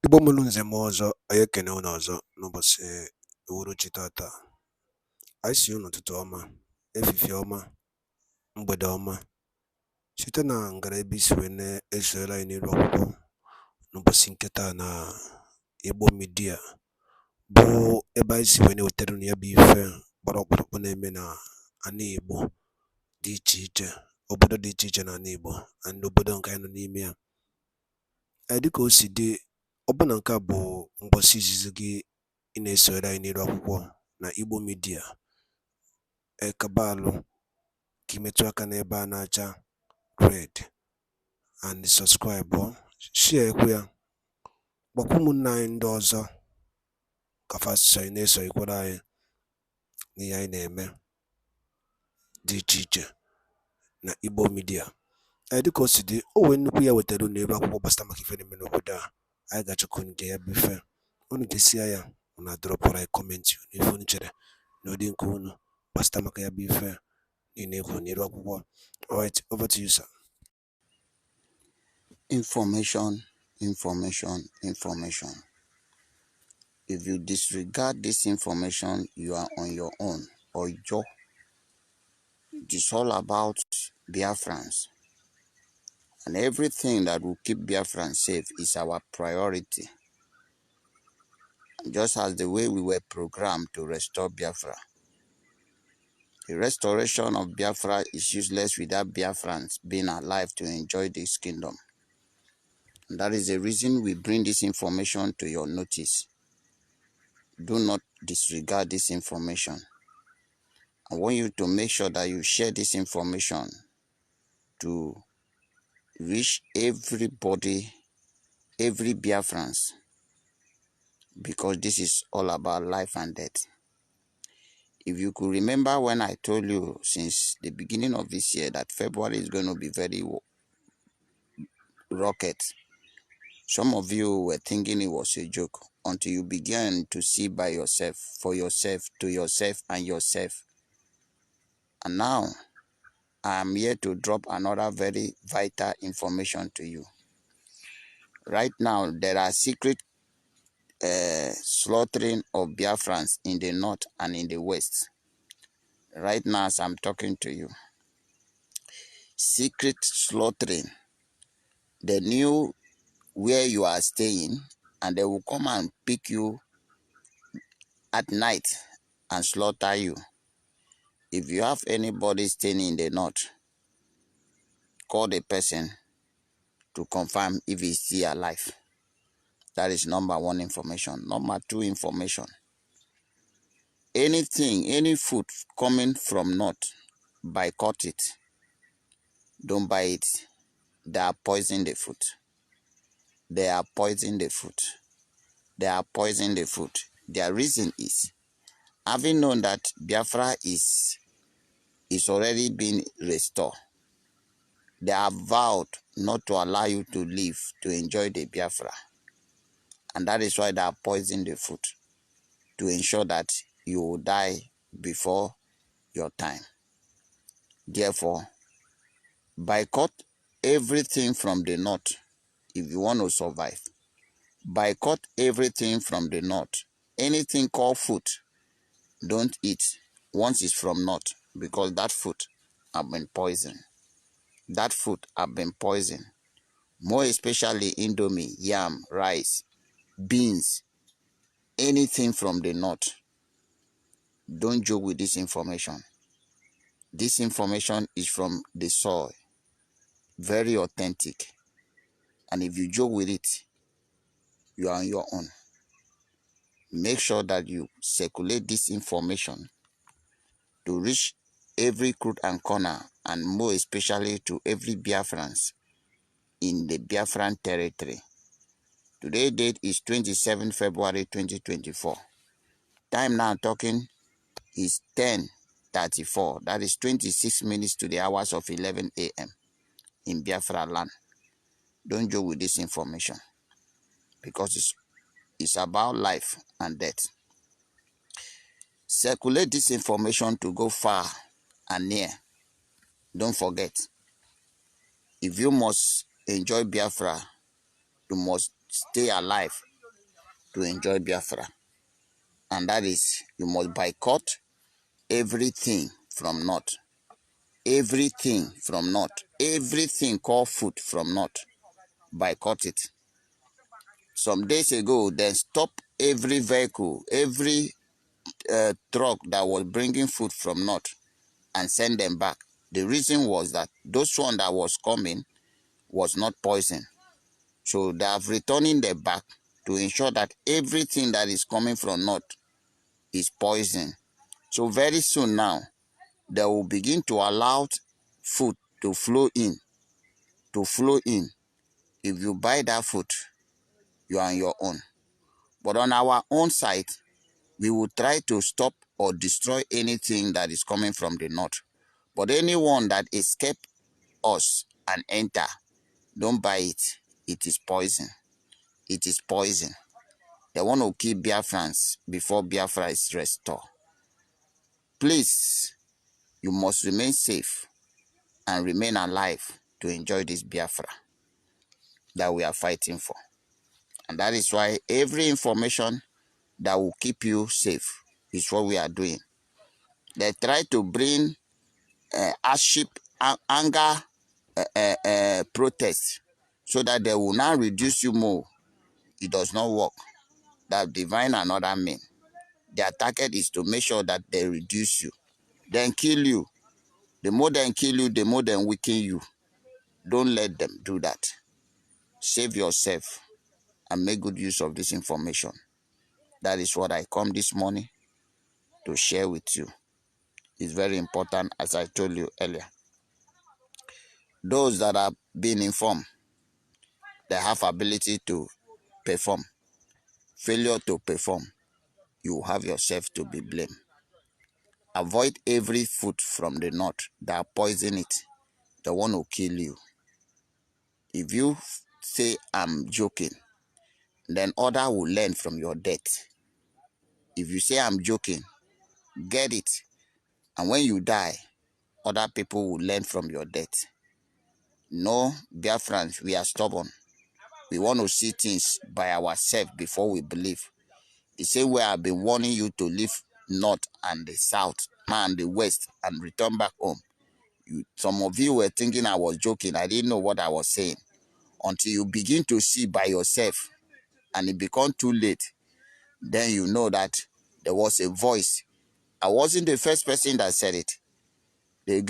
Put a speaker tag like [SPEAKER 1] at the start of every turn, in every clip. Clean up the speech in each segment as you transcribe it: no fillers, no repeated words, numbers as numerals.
[SPEAKER 1] Igbo mụrụ nze m ọzọ, anyị ekene unu ọzọ n'ụbọchị uhuruchi tata. Anyị sị unu ụtụtụ ọma, efifie ọma, mgbede ọma, site na ngara ebe isi wee na-esoyere anyị n'elu akwụkwọ n'ụbọchị nke taa na Igbo midia, bụ ebe anyị si wee na-ewetara unu ya bụ ife gbara ọkpụrụkpụ na-eme na ana Igbo dị iche iche, obodo dị iche iche na ana Igbo na obodo nke anyị nọ n'ime ya. Dịka o si dị, ọbụna nke a bụ mgbọsị izizi gị ị na-esonyere anyị n'elu akwụkwọ na Igbo midia, ekabalụ ka imetụ aka n'ebe a na-acha red and subscribe ọ, share ekwe ya, gbakwa ụmụnne anyị ndị ọzọ ka fasịsọ anyị na-esonyekwara anyị n'ihe anyị na-eme dị iche iche na Igbo midia. Dịka o si dị, o nwee nnukwu ya wetara unu n'elu akwụkwọ gbasara maka ife na-eme n'obodo a. Anyị ga-achọkọ nke ya bụ ife unu ga-esia ya, unu adọrọpụrụ anyị kọmentị n'ife unu chere n'ụdị nke unu gbasara maka ya bụ ife niile ekwuru n'elu akwụkwọ. Alright, over to you, sir.
[SPEAKER 2] Information. If you disregard this information, you are on your own. Or it is all about Biafrans. And everything that will keep Biafrans safe is our priority. Just as the way we were programmed to restore Biafra. The restoration of Biafra is useless without Biafrans being alive to enjoy this kingdom. And that is the reason we bring this information to your notice. Do not disregard this information. I want you to make sure that you share this information to reach everybody, every Biafrans, because this is all about life and death. If you could remember when I told you since the beginning of this year that February is going to be very rocket, some of you were thinking it was a joke until you began to see by yourself, for yourself, to yourself and yourself. And now, I am here to drop another very vital information to you. Right now, there are secret slaughtering of Biafrans in the north and in the west. Right now, as I'm talking to you. Secret slaughtering. They knew where you are staying, and they will come and pick you at night and slaughter you. If you have anybody staying in the north, call the person to confirm if he's still alive. That is number one information. Number two information. Anything, any food coming from north, boycott it. Don't buy it. They are poisoning the food. They are poisoning the food. They are poisoning the food. Their reason is, having known that Biafra is already been restored, they have vowed not to allow you to live to enjoy the Biafra. And that is why they are poisoning the food, to ensure that you will die before your time. Therefore, boycott everything from the north if you want to survive. Boycott everything from the north. Anything called food, don't eat once it's from north, because that food have been poisoned. That food have been poisoned. More especially Indomie, yam, rice, beans, anything from the north. Don't joke with this information. This information is from the soil. Very authentic. And if you joke with it, you are on your own. Make sure that you circulate this information to reach every crook and corner, and more especially to every Biafrans in the Biafran territory. Today's date is 27 February 2024. Time now talking is 10:34. That is 26 minutes to the hours of 11 a.m. in Biafra land. Don't joke with this information, because it's about life and death. Circulate this information to go far and near. Don't forget, if you must enjoy Biafra, you must stay alive to enjoy Biafra. And that is, you must boycott everything from North. Everything from North. Everything called food from North. Boycott it. Some days ago, they stopped every vehicle, every truck that was bringing food from North and send them back. The reason was that those one that was coming was not poison. So they have returning them back to ensure that everything that is coming from North is poison. So very soon now, they will begin to allow food to flow in, to flow in. If you buy that food, you are on your own. But on our own side, we will try to stop or destroy anything that is coming from the North. But anyone that escape us and enter, don't buy it. It is poison. It is poison. They want to kill Biafrans before Biafra is restored. Please, you must remain safe and remain alive to enjoy this Biafra that we are fighting for. And that is why every information that will keep you safe is what we are doing. They try to bring hardship, anger, protest so that they will now reduce you more. It does not work. That divine and other men. Their target is to make sure that they reduce you, then kill you. The more they kill you, the more they weaken you. Don't let them do that. Save yourself and make good use of this information. That is what I come this morning to share with you. It's very important, as I told you earlier. Those that are being informed, they have ability to perform. Failure to perform, you have yourself to be blamed. Avoid every food from the North that poison it. They want to kill you. If you say I'm joking, then other will learn from your death. If you say I'm joking, get it. And when you die, other people will learn from your death. No, Biafrans, we are stubborn. We want to see things by ourselves before we believe. The same way I've been warning you to leave North and the South and the West and return back home. Some of you were thinking I was joking. I didn't know what I was saying. Until you begin to see by yourself and it becomes too late, then you know that there was a voice. I wasn't the first person that said it. The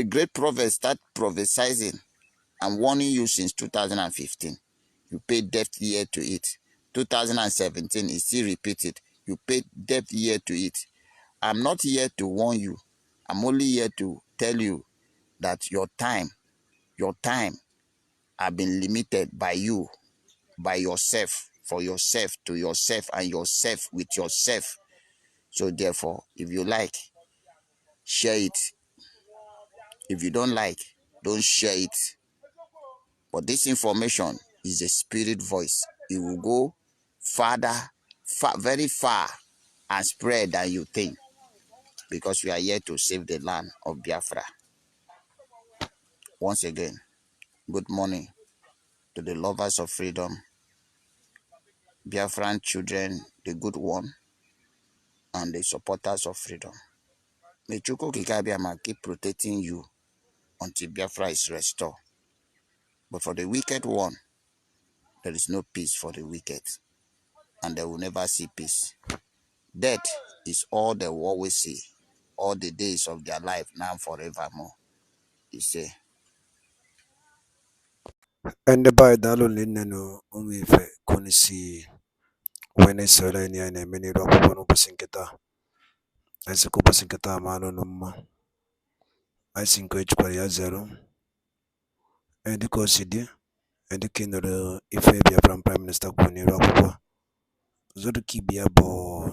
[SPEAKER 2] great prophet started prophesying and warning you since 2015. You paid deaf ear to it. 2017 is still repeated. You paid deaf ear to it. I'm not here to warn you. I'm only here to tell you that your time have been limited by you, by yourself, for yourself, to yourself, and yourself with yourself. So therefore, if you like, share it. If you don't like, don't share it. But this information is a spirit voice. It will go very far and spread than you think, because we are here to save the land of Biafra. Once again, good morning to the lovers of freedom, Biafran children, the good one, and the supporters of freedom. May Chukwu Kikabiama keep protecting you until Biafra is restored. But for the wicked one, there is no peace for the wicked, and they will never see peace. Death is all they will always see, all the days of their life, now and forevermore. You say.
[SPEAKER 1] And by Dalon Linno, only Konisi, when I saw any and many rock one opasinketa, as a copasinketa malonum. I think which quaria zero, and the cosidi, and the kindle if I be a prime minister Kuni Rockwa. Zoduki be a bo,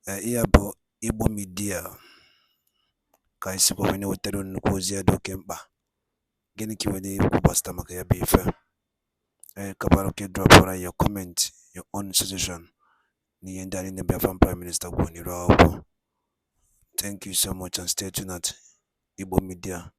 [SPEAKER 1] a earbo, Ibo media, Kaisiko when you tell Nukozia do Kemba. Geniki when you basta Makaya beef. Kabaroke drop for your comment, your own suggestion. Ni endani the Biafran Prime Minister Kuni Rockwa. Thank you so much and stay tuned at Ibo Media.